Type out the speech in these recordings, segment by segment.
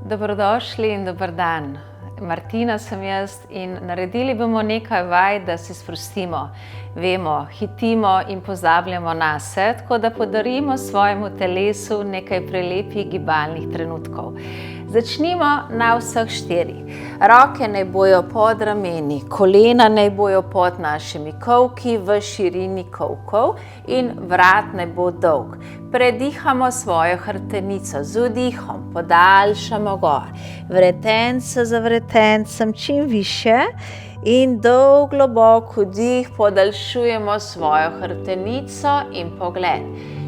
Dobrodošli in dober dan. Martina sem jaz in naredili bomo nekaj vaj, da se sprostimo. Vemo, hitimo in pozabljamo nase, tako da podarimo svojemu telesu nekaj prelepih gibalnih trenutkov. Začnimo na vseh 4. Roke naj bojo pod rameni, kolena naj bojo pod našimi kolki v širini kolkov in vrat naj bo dolg. Predihamo svojo hrbtenico z vdihom, podaljšamo gor. Vretenca za vretencem čim više in dolg globok vdih, podaljšujemo svojo hrbtenico in pogled.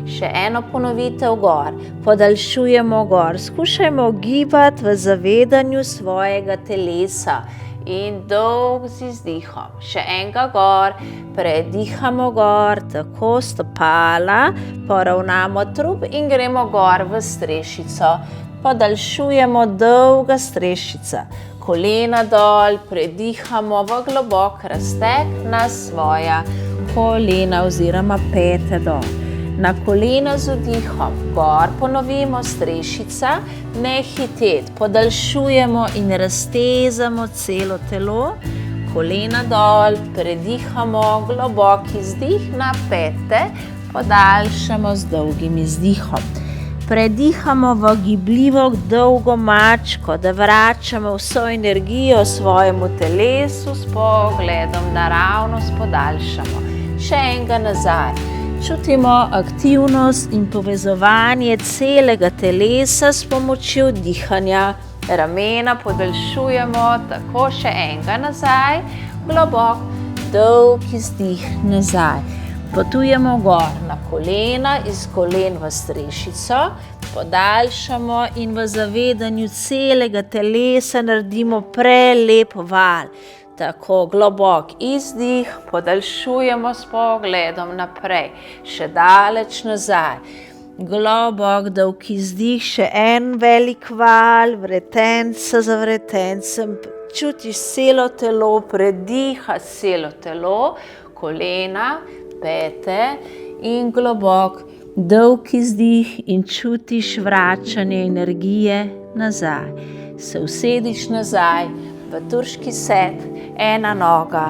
Še eno ponovitev gor, podaljšujemo gor, skušajmo gibati v zavedanju svojega telesa in dolg z izdihom. Še enega gor, predihamo gor, tako stopala, poravnamo trup in gremo gor v strešico. Podaljšujemo dolga strešica, kolena dol, predihamo v globok razteg na svoja kolena oziroma pete dol. Na kolena z vdihom, gor ponovimo strešica, ne hiteti, podaljšujemo in raztezamo celo telo, kolena dol, predihamo, globok izdih na pete, podaljšamo z dolgim izdihom. Predihamo v gibljivo dolgo mačko, da vračamo vso energijo svojemu telesu s pogledom naravnost, podaljšamo. Še enega nazaj. Čutimo aktivnost in povezovanje celega telesa s pomočjo dihanja. Ramena podaljšujemo, tako še enega nazaj, globok, dolg izdih nazaj. Potujemo gor na kolena, iz kolen v strešico, podaljšamo in v zavedanju celega telesa naredimo prelep val. Tako globok izdih, podaljšujemo s pogledom naprej, še daleč nazaj. Globok, dolg izdih, še en velik val, vretenca za vretencem, čutiš celo telo, prediha celo telo, kolena, pete in globok, dolg izdih in čutiš vračanje energije nazaj. Se usediš nazaj v turški set, ena noga,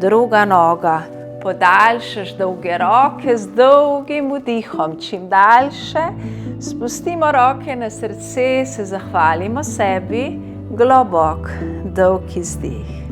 druga noga, podaljšaš dolge roke z dolgim vdihom, čim daljše, spustimo roke na srce, se zahvalimo sebi, globok, dolg izdih.